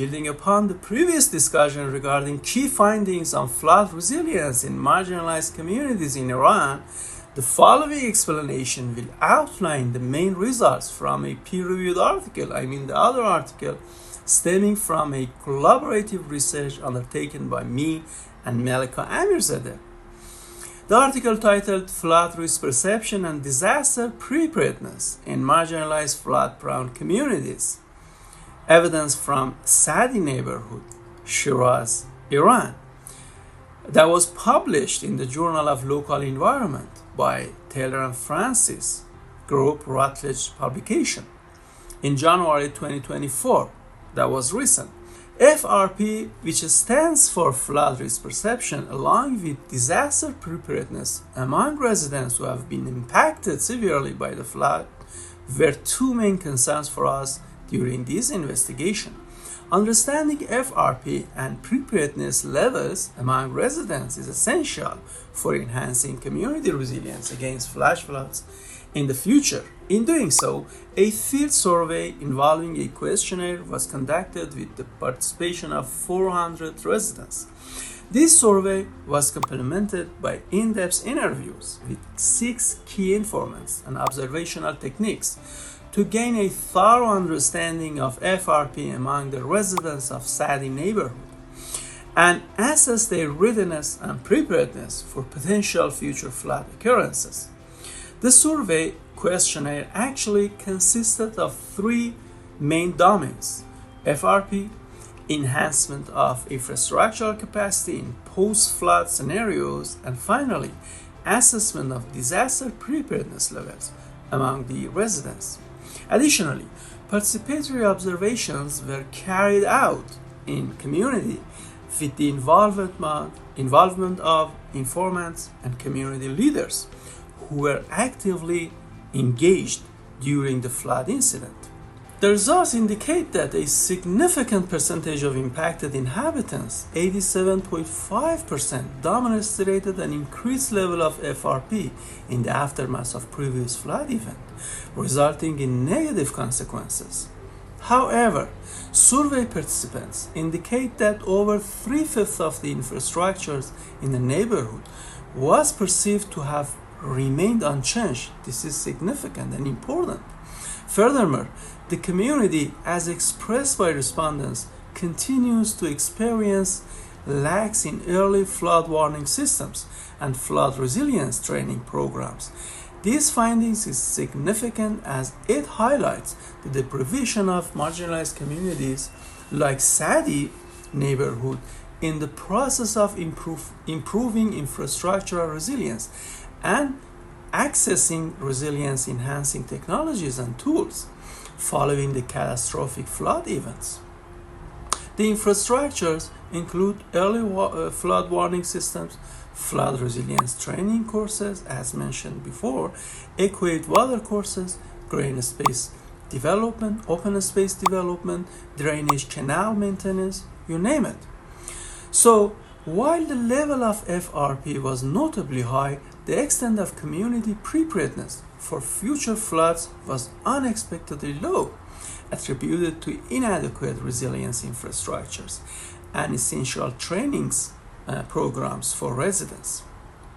Building upon the previous discussion regarding key findings on flood resilience in marginalized communities in Iran, the following explanation will outline the main results from a peer-reviewed article, the other article, stemming from a collaborative research undertaken by me and Malika Amirzadeh. The article titled Flood Risk Perception and Disaster Preparedness in Marginalized Flood-Prone Communities. Evidence from Saadi Neighbourhood, Shiraz, Iran. That was published in the Journal of Local Environment by Taylor and Francis, Group Routledge publication in January 2024. That was recent. FRP, which stands for Flood Risk Perception, along with disaster preparedness among residents who have been impacted severely by the flood, were two main concerns for us during this investigation. Understanding FRP and preparedness levels among residents is essential for enhancing community resilience against flash floods in the future. In doing so, a field survey involving a questionnaire was conducted with the participation of 400 residents. This survey was complemented by in-depth interviews with 6 key informants and observational techniques to gain a thorough understanding of FRP among the residents of Saadi Neighbourhood and assess their readiness and preparedness for potential future flood occurrences. The survey questionnaire actually consisted of 3 main domains: FRP, enhancement of infrastructural capacity in post-flood scenarios, and finally, assessment of disaster preparedness levels among the residents. Additionally, participatory observations were carried out in community with the involvement of informants and community leaders who were actively engaged during the flood incident. The results indicate that a significant percentage of impacted inhabitants, 87.5%, demonstrated an increased level of FRP in the aftermath of previous flood event, resulting in negative consequences. However, survey participants indicate that over 3/5 of the infrastructures in the neighborhood was perceived to have remained unchanged. This is significant and important. Furthermore, the community, as expressed by respondents, continues to experience lacks in early flood warning systems and flood resilience training programs. These findings is significant as it highlights the deprivation of marginalized communities like Saadi Neighbourhood in the process of improving infrastructural resilience and accessing resilience-enhancing technologies and tools following the catastrophic flood events. The infrastructures include early flood warning systems, flood resilience training courses, as mentioned before, adequate water courses, green space development, open space development, drainage canal maintenance, you name it. So, while the level of FRP was notably high, the extent of community preparedness for future floods was unexpectedly low, attributed to inadequate resilience infrastructures and essential trainings programs for residents.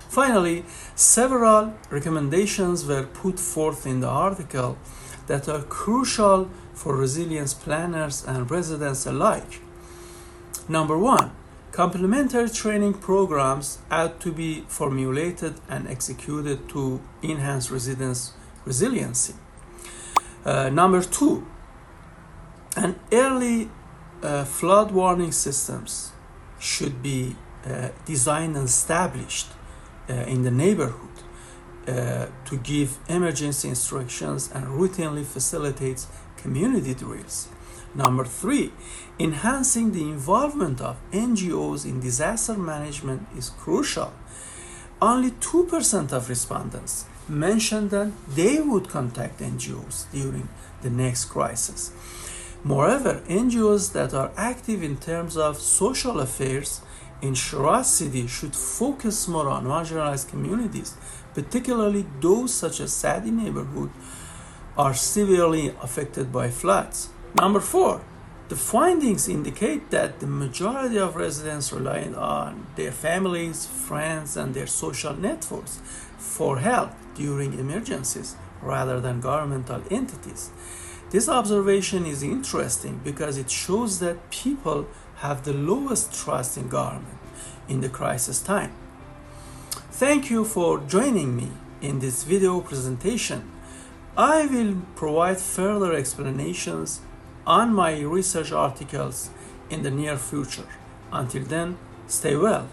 Finally, several recommendations were put forth in the article that are crucial for resilience planners and residents alike. Number 1, complementary training programs ought to be formulated and executed to enhance residents' resiliency. Number 2, an early flood warning systems should be designed and established in the neighborhood to give emergency instructions and routinely facilitates community drills. Number 3, enhancing the involvement of NGOs in disaster management is crucial. Only 2% of respondents mentioned that they would contact NGOs during the next crisis. Moreover, NGOs that are active in terms of social affairs in Shiraz city should focus more on marginalized communities, particularly those such as Saadi Neighbourhood are severely affected by floods. Number 4, The findings indicate that the majority of residents rely on their families, friends, and their social networks for help during emergencies rather than governmental entities. This observation is interesting because it shows that people have the lowest trust in government in the crisis time. Thank you for joining me in this video presentation. I will provide further explanations on my research articles in the near future. Until then, stay well.